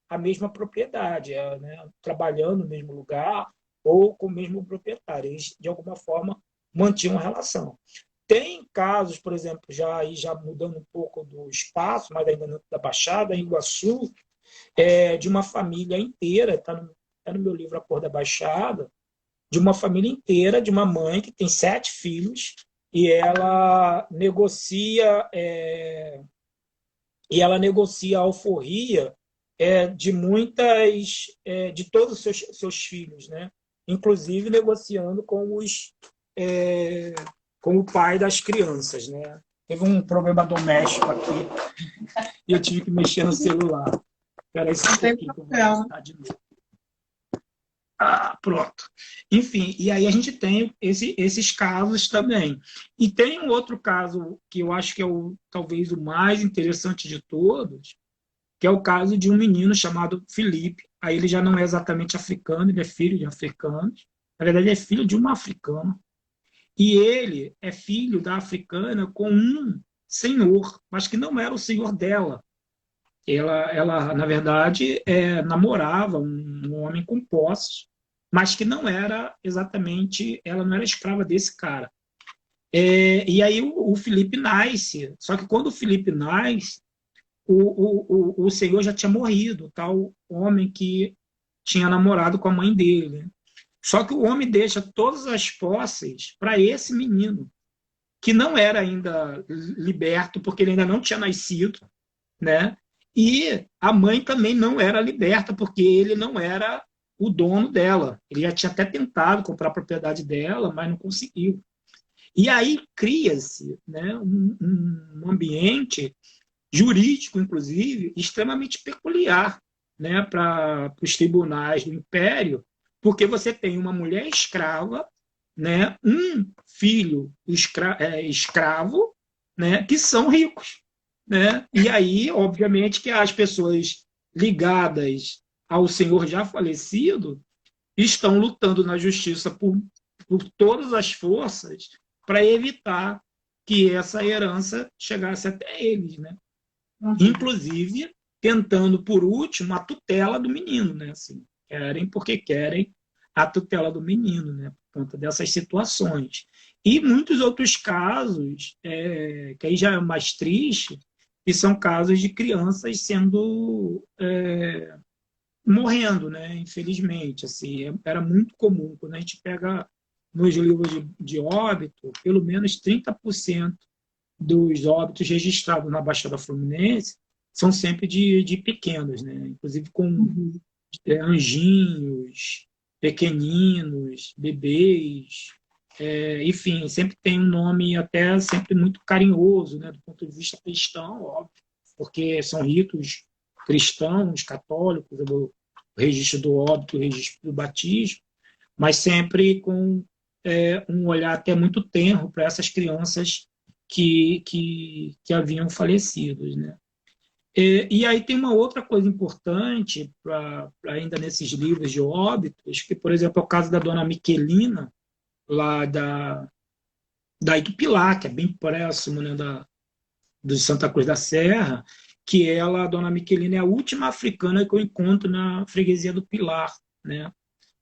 S2: a mesma propriedade, né, trabalhando no mesmo lugar ou com o mesmo proprietário. Eles, de alguma forma, mantinham a relação. Tem casos, por exemplo, já mudando um pouco do espaço, mas ainda dentro da Baixada, em Iguaçu, de uma família inteira, tá no meu livro A Cor da Baixada, de uma família inteira, de uma mãe que tem 7 filhos, e ela negocia a alforria de todos os seus filhos, né? Inclusive negociando é, com o pai das crianças, né? Teve um problema doméstico aqui e eu tive que mexer no celular. Espera aí só um pouquinho que eu vou mostrar de novo. Pronto. Enfim, e aí a gente tem esses casos também. E tem um outro caso que eu acho que é talvez o mais interessante de todos, que é o caso de um menino chamado Felipe. Aí ele já não é exatamente africano, ele é filho de africanos. Na verdade, ele é filho de uma africana. E ele é filho da africana com um senhor, mas que não era o senhor dela. Ela na verdade, namorava um homem com posses, mas que não era exatamente, ela não era escrava desse cara. E aí o Felipe nasce, só que quando o Felipe nasce, o senhor já tinha morrido, o tal homem que tinha namorado com a mãe dele. Só que o homem deixa todas as posses para esse menino, que não era ainda liberto, porque ele ainda não tinha nascido, né? E a mãe também não era liberta, porque ele não era o dono dela. Ele já tinha até tentado comprar a propriedade dela, mas não conseguiu. E aí cria-se, né, um ambiente jurídico, inclusive, extremamente peculiar, né, para os tribunais do Império, porque você tem uma mulher escrava, né, um filho escravo, né, que são ricos. Né? E aí, obviamente, que as pessoas ligadas ao senhor já falecido estão lutando na justiça por todas as forças para evitar que essa herança chegasse até eles, né? Inclusive tentando, por último, a tutela do menino, né? Assim, querem porque querem a tutela do menino, né? Por conta dessas situações. E muitos outros casos, que aí já é mais triste, que são casos de crianças sendo morrendo, né? Infelizmente, assim, era muito comum quando a gente pega nos livros de óbito, pelo menos 30% dos óbitos registrados na Baixada Fluminense são sempre de pequenos, né? Inclusive com anjinhos, pequeninos, bebês, enfim, sempre tem um nome até sempre muito carinhoso, né, do ponto de vista cristão, óbvio, porque são ritos cristãos, católicos, o registro do óbito, o registro do batismo, mas sempre com um olhar até muito tenro para essas crianças que haviam falecido, né? E aí tem uma outra coisa importante, ainda nesses livros de óbitos, que, por exemplo, é o caso da dona Miquelina, lá da Itupilar, que é bem próximo, né, do Santa Cruz da Serra, que ela, a dona Miquelina, é a última africana que eu encontro na freguesia do Pilar, né?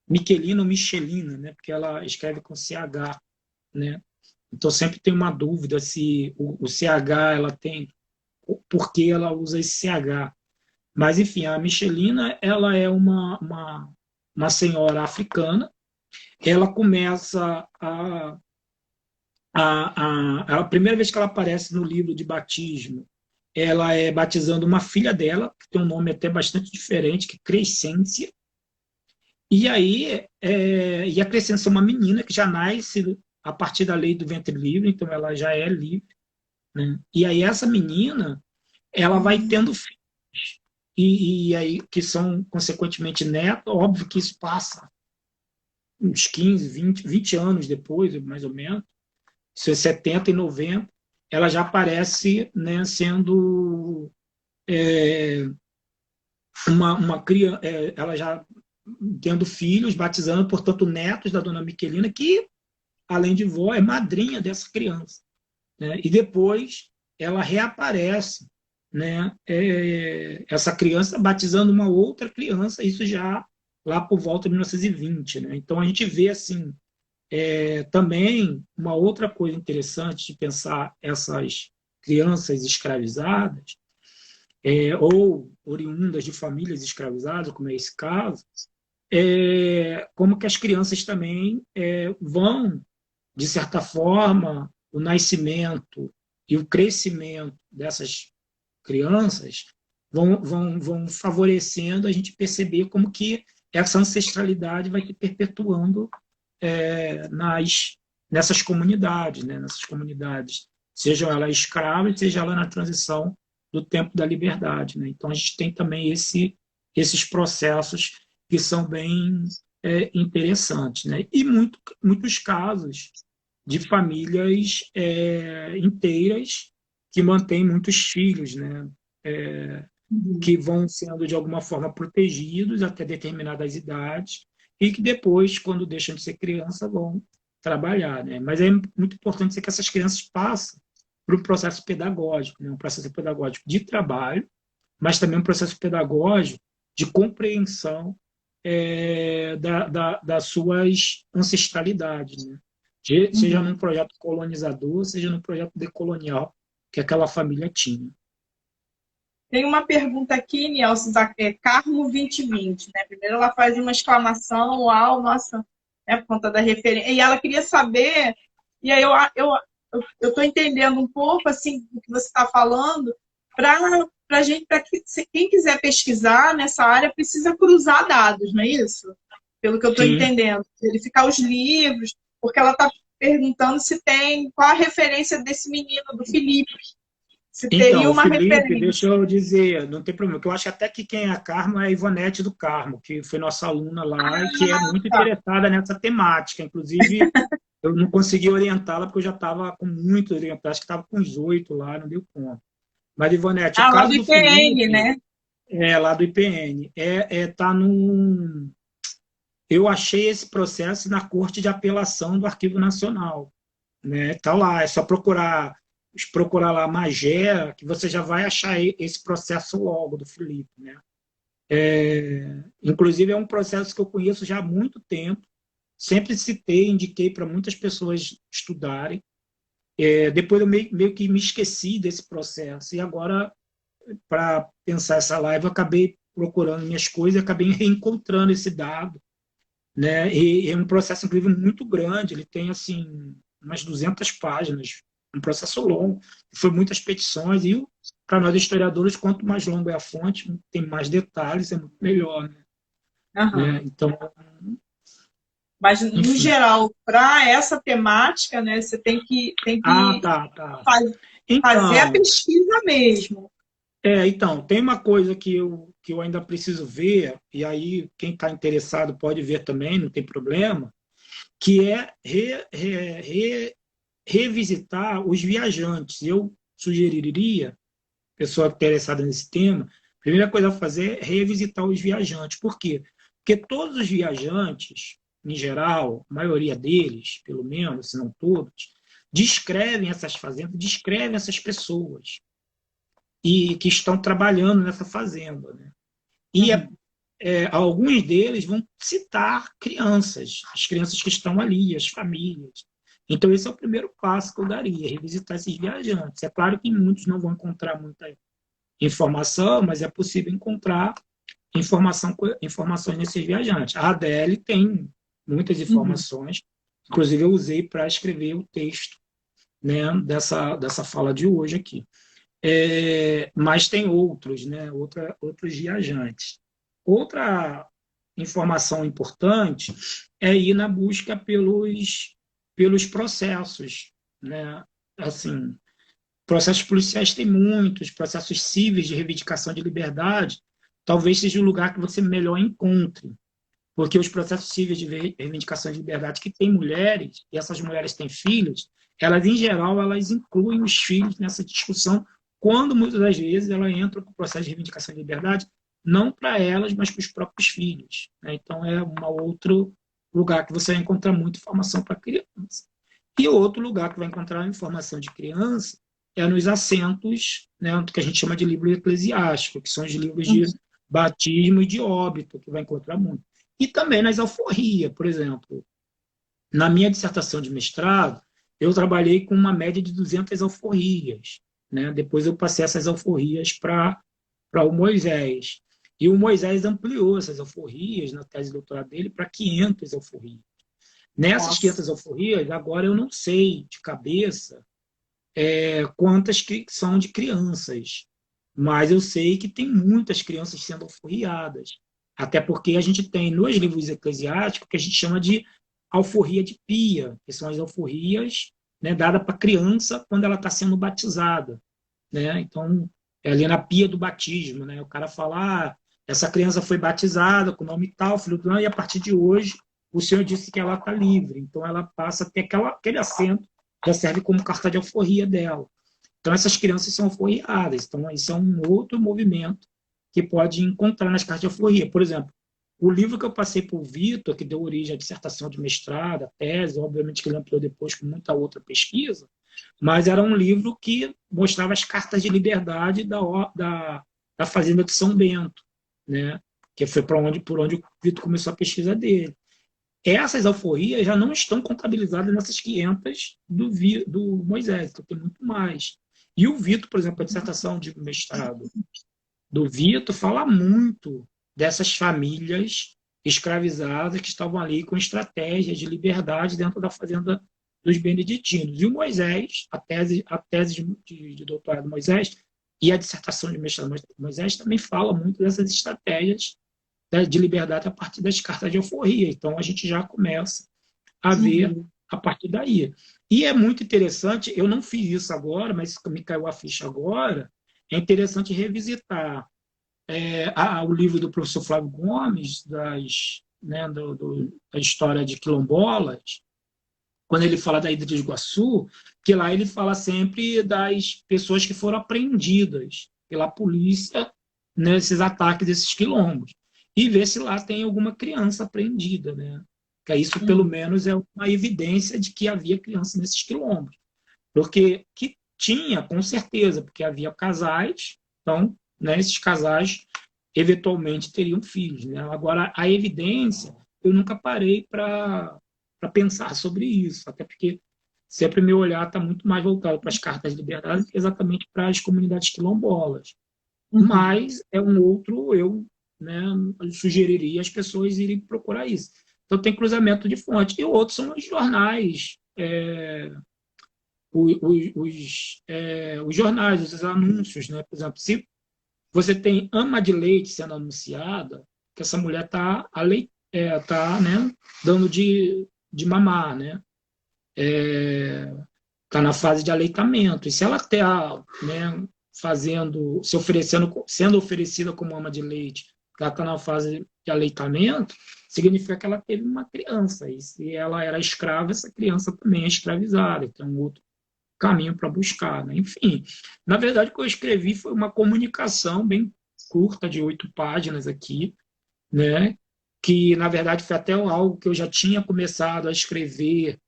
S2: Miquelina ou Michelina, né? Porque ela escreve com CH, né? Então sempre tem uma dúvida se o CH ela tem, por que ela usa esse CH. Mas, enfim, a Michelina ela é uma senhora africana. Ela começa a primeira vez que ela aparece no livro de batismo, ela é batizando uma filha dela, que tem um nome até bastante diferente, que é Crescência. E aí, e a Crescência é uma menina que já nasce a partir da lei do ventre livre, então ela já é livre, né? E aí essa menina, ela vai tendo filhos, e aí que são consequentemente netos, óbvio que isso passa uns 15, 20 anos depois, mais ou menos, isso é 70 e 90, ela já aparece, né, sendo uma criança, ela já tendo filhos, batizando, portanto, netos da dona Miquelina, que, além de vó, é madrinha dessa criança. Né? E depois ela reaparece, né, essa criança batizando uma outra criança, isso já lá por volta de 1920. Né? Então, a gente vê assim, também uma outra coisa interessante de pensar essas crianças escravizadas, ou oriundas de famílias escravizadas, como é esse caso, como que as crianças também vão, de certa forma, o nascimento e o crescimento dessas crianças vão favorecendo a gente perceber como que essa ancestralidade vai se perpetuando nessas comunidades, né? Nessas comunidades, sejam elas escravas, seja ela na transição do tempo da liberdade. Né? Então, a gente tem também esses processos que são bem interessantes. Né? E muitos casos de famílias inteiras que mantêm muitos filhos, né? Que vão sendo, de alguma forma, protegidos até determinadas idades e que depois, quando deixam de ser criança, vão trabalhar. Né? Mas é muito importante que essas crianças passem por um processo pedagógico, né? Um processo pedagógico de trabalho, mas também um processo pedagógico de compreensão das suas ancestralidades, né? Seja num projeto colonizador, seja num projeto decolonial que aquela família tinha.
S1: Tem uma pergunta aqui, Nielson, Carmo 2020, né? Primeiro ela faz uma exclamação, uau, nossa, né, por conta da referência. E ela queria saber, e aí eu estou entendendo um pouco assim do que você está falando, para gente, para que quem quiser pesquisar nessa área precisa cruzar dados, não é isso? Pelo que eu estou entendendo, verificar os livros, porque ela está perguntando se tem qual a referência desse menino, do Felipe. Se
S2: Então,
S1: teria
S2: o
S1: uma
S2: Felipe,
S1: referência.
S2: deixa eu dizer, não tem problema, que eu acho até que quem é a Carmo é a Ivonete do Carmo, que foi nossa aluna lá e que é muito
S1: Tá.
S2: interessada nessa temática. Inclusive, eu não consegui orientá-la porque eu já estava com muito orientado, acho que estava com os 8 lá, não deu conta. Mas, Ivonete, o
S1: Ah, lá do
S2: caso do
S1: IPN,
S2: Felipe,
S1: né?
S2: lá do IPN, tá num... Eu achei esse processo na Corte de Apelação do Arquivo Nacional. Né? Tá lá, é só procurar lá Magé, que você já vai achar esse processo logo do Felipe. Né? Inclusive, é um processo que eu conheço já há muito tempo, sempre citei, indiquei para muitas pessoas estudarem. Depois eu meio que me esqueci desse processo, e agora, para pensar essa live, eu acabei procurando minhas coisas e acabei reencontrando esse dado. Né? E é um processo, inclusive, muito grande, ele tem assim umas 200 páginas, um processo longo, foi muitas petições, e para nós historiadores, quanto mais longo é a fonte, tem mais detalhes, é muito melhor.
S1: Uhum.
S2: Né? Então,
S1: Mas, no
S2: enfim.
S1: geral, para essa temática, né, você tem
S2: Ah,
S1: que
S2: tá.
S1: fazer a
S2: Então,
S1: pesquisa mesmo.
S2: então, tem uma coisa que eu ainda preciso ver, e aí quem está interessado pode ver também, não tem problema, que é revisitar os viajantes. Eu sugeriria, pessoa interessada nesse tema, a primeira coisa a fazer é revisitar os viajantes. Por quê? Porque todos os viajantes, em geral, a maioria deles, pelo menos, se não todos, descrevem essas fazendas, descrevem essas pessoas e que estão trabalhando nessa fazenda. Né? E
S1: Uhum.
S2: alguns deles vão citar crianças, as crianças que estão ali, as famílias. Então, esse é o primeiro passo que eu daria, revisitar esses viajantes. É claro que muitos não vão encontrar muita informação, mas é possível encontrar informações nesses viajantes. A ADL tem muitas
S1: Uhum.
S2: informações, inclusive eu usei para escrever o texto, né, dessa fala de hoje aqui. Mas tem outros, né, outros viajantes. Outra informação importante é ir na busca pelos processos. Né? Assim, processos policiais tem muitos, processos cíveis de reivindicação de liberdade, talvez seja o lugar que você melhor encontre, porque os processos cíveis de reivindicação de liberdade que têm mulheres, e essas mulheres têm filhos, elas, em geral, elas incluem os filhos nessa discussão, quando, muitas das vezes, ela entra com o processo de reivindicação de liberdade, não para elas, mas para os próprios filhos. Né? Então, é um outro lugar que você vai encontrar muita informação para criança. E outro lugar que vai encontrar informação de criança é nos assentos, né, que a gente chama de livro eclesiástico, que são os livros de batismo e de óbito, que vai encontrar muito. E também nas alforrias, por exemplo. Na minha dissertação de mestrado, eu trabalhei com uma média de 200 alforrias, né? Depois eu passei essas alforrias para o Moisés. E o Moisés ampliou essas alforrias na tese de doutorado dele para 500 alforrias. Nessas
S1: Nossa.
S2: 500 alforrias, agora eu não sei de cabeça quantas que são de crianças, mas eu sei que tem muitas crianças sendo alforriadas. Até porque a gente tem nos livros eclesiásticos que a gente chama de alforria de pia, que são as alforrias, né, dadas para a criança quando ela está sendo batizada. Né? Então, é ali na pia do batismo. Né? O cara fala, essa criança foi batizada com o nome tal, filho do... e a partir de hoje o Senhor disse que ela está livre. Então, ela passa a ter aquele assento, já serve como carta de alforria dela. Então, essas crianças são alforriadas. Então, isso é um outro movimento que pode encontrar nas cartas de alforria. Por exemplo, o livro que eu passei para o Vitor, que deu origem à dissertação de mestrado, à tese, obviamente que ele ampliou depois com muita outra pesquisa, mas era um livro que mostrava as cartas de liberdade da Fazenda de São Bento, né? Que foi por onde o Vitor começou a pesquisa dele. Essas alforrias já não estão contabilizadas nessas 500 do Moisés, então tem muito mais. E o Vitor, por exemplo, a dissertação de mestrado do Vitor fala muito dessas famílias escravizadas que estavam ali com estratégias de liberdade dentro da fazenda dos beneditinos. E o Moisés, a tese de doutorado de Moisés e a dissertação de mestrado de Moisés também fala muito dessas estratégias, né, de liberdade a partir das cartas de alforria. Então, a gente já começa a ver a partir daí. E é muito interessante, eu não fiz isso agora, mas me caiu a ficha agora, é interessante revisitar o livro do professor Flávio Gomes, da história de quilombolas, quando ele fala da Ilha de Iguaçu, que lá ele fala sempre das pessoas que foram apreendidas pela polícia nesses ataques desses quilombos. E ver se lá tem alguma criança apreendida, né? Que isso, pelo menos, é uma evidência de que havia criança nesses quilombos. Porque que tinha, com certeza, porque havia casais, então, né, esses casais eventualmente teriam filhos. Né? Agora, a evidência, eu nunca parei para pensar sobre isso, até porque sempre meu olhar está muito mais voltado para as cartas de liberdade do que exatamente para as comunidades quilombolas. Mas é um outro, né, sugeriria as pessoas irem procurar isso. Então, tem cruzamento de fonte. E outros são os jornais, os jornais, os anúncios. Né? Por exemplo, se você tem ama de leite sendo anunciada, que essa mulher está né, dando de mamar, né? Está na fase de aleitamento. E se ela está, né, sendo oferecida como ama de leite, ela está na fase de aleitamento, significa que ela teve uma criança. E se ela era escrava, essa criança também é escravizada. Então, outro caminho para buscar. Né? Enfim, na verdade, o que eu escrevi foi uma comunicação bem curta, de 8 páginas aqui, né? Que, na verdade, foi até algo que eu já tinha começado a escrever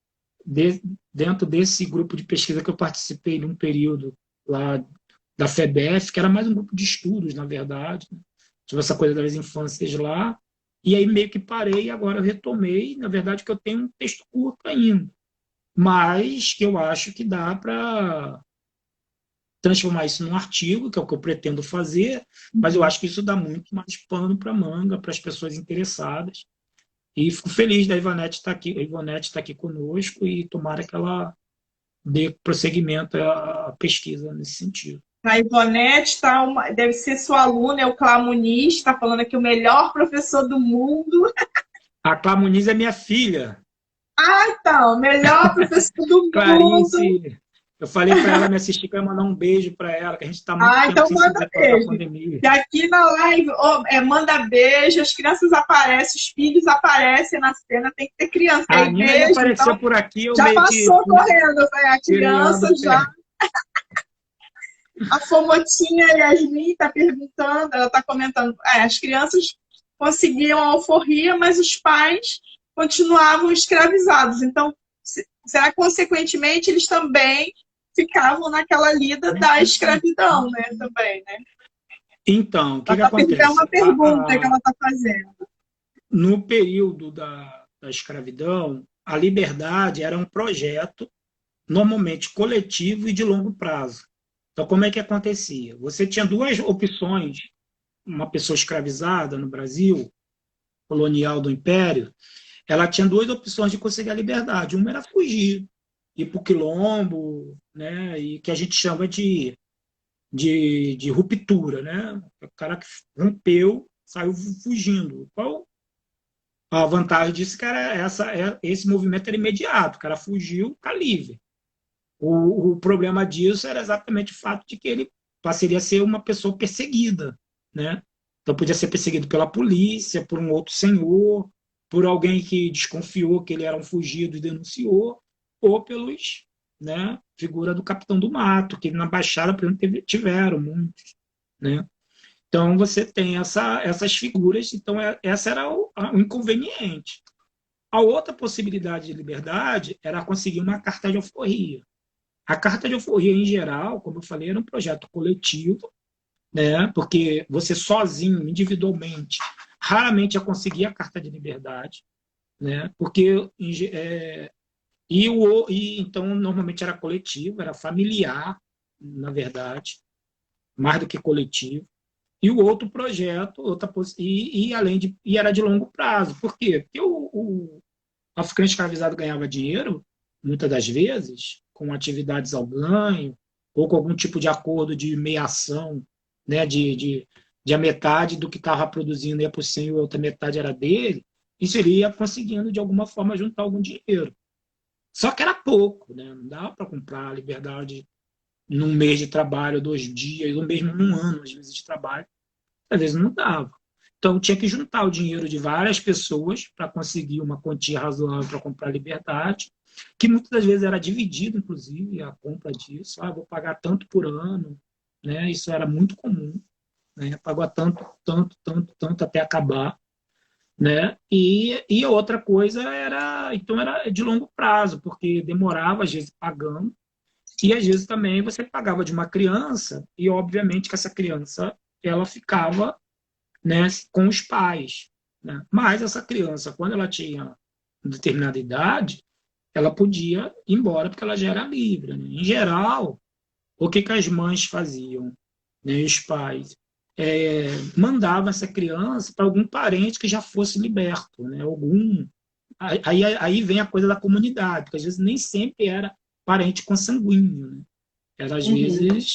S2: dentro desse grupo de pesquisa que eu participei num período lá da FEBEF, que era mais um grupo de estudos, na verdade, né? Tive essa coisa das infâncias lá, e aí meio que parei, e agora eu retomei, na verdade, que eu tenho um texto curto ainda, mas que eu acho que dá para transformar isso num artigo, que é o que eu pretendo fazer, mas eu acho que isso dá muito mais pano para manga para as pessoas interessadas. E fico feliz da Ivonete estar aqui, conosco, e tomara que ela dê prosseguimento à pesquisa nesse sentido.
S1: A Ivonete deve ser sua aluna, é o Clamuniz, está falando aqui o melhor professor do mundo.
S2: A Clamuniz é minha filha.
S1: Então, melhor professor do
S2: Clarice,
S1: mundo.
S2: eu falei para ela me assistir, que eu ia mandar um beijo para ela, que a gente está muito tempo
S1: então
S2: sem
S1: manda
S2: se ver por causa da
S1: beijo.
S2: pandemia.
S1: E aqui na live, manda beijo, as crianças aparecem, os filhos aparecem na cena, tem que ter criança.
S2: A Nina
S1: beijo,
S2: apareceu
S1: então,
S2: por aqui, eu
S1: já
S2: meio
S1: passou
S2: que
S1: correndo, né? A criança já... A Fomotinha Yasmin está perguntando, ela está comentando, as crianças conseguiam a alforria, mas os pais continuavam escravizados. Então, será que, consequentemente, eles também ficavam naquela lida da escravidão, né, também, né?
S2: Então, o que
S1: Ela
S2: que
S1: tá fazendo
S2: acontece?
S1: uma pergunta que ela está fazendo.
S2: No período da escravidão, a liberdade era um projeto normalmente coletivo e de longo prazo. Então, como é que acontecia? Você tinha duas opções, uma pessoa escravizada no Brasil, colonial do Império, ela tinha duas opções de conseguir a liberdade. Uma era fugir, ir para o quilombo, né, e que a gente chama de ruptura. Né? O cara que rompeu, saiu fugindo. Qual a vantagem disso, cara, esse movimento era imediato. O cara fugiu, está livre. O problema disso era exatamente o fato de que ele passaria a ser uma pessoa perseguida, né? Então podia ser perseguido pela polícia, por um outro senhor, por alguém que desconfiou que ele era um fugido e denunciou, ou pelos, né, figura do Capitão do Mato, que na Baixada, por exemplo, tiveram muitos, né? Então você tem essas figuras, então essa era o inconveniente. A outra possibilidade de liberdade era conseguir uma carta de alforria. A carta de alforria, em geral, como eu falei, era um projeto coletivo, né? Porque você sozinho, individualmente, raramente ia conseguir a carta de liberdade, né? Porque então normalmente era coletivo, era familiar, na verdade, mais do que coletivo. E o outro projeto, e era de longo prazo. Por quê? Porque o africano escravizado ganhava dinheiro, muitas das vezes, com atividades ao ganho, ou com algum tipo de acordo de meiação, né, de a metade do que estava produzindo ia para o senhor e a outra metade era dele, isso ele ia conseguindo, de alguma forma, juntar algum dinheiro. Só que era pouco, né? Não dava para comprar a liberdade num mês de trabalho, 2 dias, ou mesmo num ano, às vezes, de trabalho. Às vezes não dava. Então tinha que juntar o dinheiro de várias pessoas para conseguir uma quantia razoável para comprar liberdade, que muitas das vezes era dividido, inclusive, a compra disso. Vou pagar tanto por ano, né? Isso era muito comum, né? Pagou tanto, tanto, tanto, tanto até acabar, né? E outra coisa então era de longo prazo, porque demorava às vezes pagando e às vezes também você pagava de uma criança e obviamente que essa criança ela ficava, né, com os pais. Né? Mas essa criança, quando ela tinha determinada idade, ela podia ir embora porque ela já era livre. Né? Em geral, o que as mães faziam, né, os pais? Mandavam essa criança para algum parente que já fosse liberto. Né? Aí vem a coisa da comunidade, porque às vezes nem sempre era parente consanguíneo. Né? Era, às
S1: Uhum.
S2: vezes,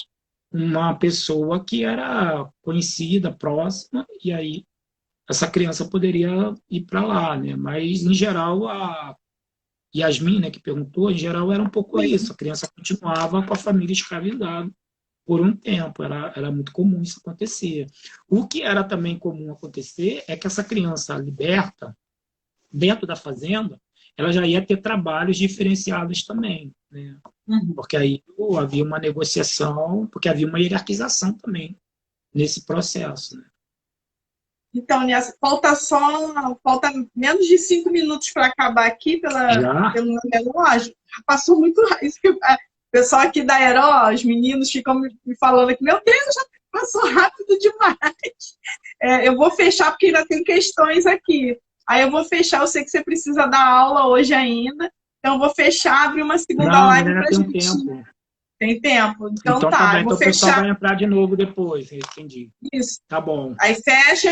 S2: uma pessoa que era conhecida, próxima, e aí essa criança poderia ir para lá, né? Mas, em geral, a Yasmin, né, que perguntou, em geral era um pouco isso. A criança continuava com a família escravizada por um tempo. Era muito comum isso acontecer. O que era também comum acontecer é que essa criança liberta, dentro da fazenda, ela já ia ter trabalhos diferenciados também, né?
S1: Uhum.
S2: Porque aí havia uma negociação, porque havia uma hierarquização também nesse processo, né?
S1: Então, Nias, falta menos de 5 minutos para acabar aqui
S2: Já?
S1: pelo meu relógio. Passou muito rápido. O pessoal aqui da Aero, os meninos ficam me falando aqui, meu Deus, já passou rápido demais. Eu vou fechar porque ainda tem questões aqui. Aí eu vou fechar, eu sei que você precisa dar aula hoje ainda, então eu vou fechar, abrir uma segunda
S2: Não, mas
S1: live
S2: ainda
S1: para a
S2: tem um
S1: gente.
S2: tempo.
S1: Tem tempo? Então
S2: Então tá
S1: tá,
S2: bem,
S1: eu vou
S2: então o pessoal
S1: fechar
S2: vai entrar de novo depois, entendi.
S1: isso.
S2: Tá bom.
S1: Aí fecha,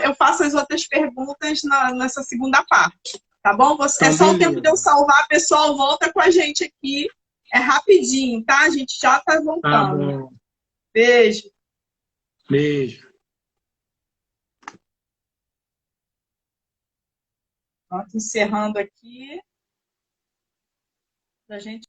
S1: eu faço as outras perguntas nessa segunda parte, tá bom? É
S2: Então,
S1: só o tempo de eu
S2: beleza.
S1: salvar, pessoal, volta com a gente aqui. É rapidinho, tá? A gente já tá
S2: Tá
S1: voltando.
S2: bom.
S1: Beijo.
S2: Beijo.
S1: Ó, encerrando aqui, pra gente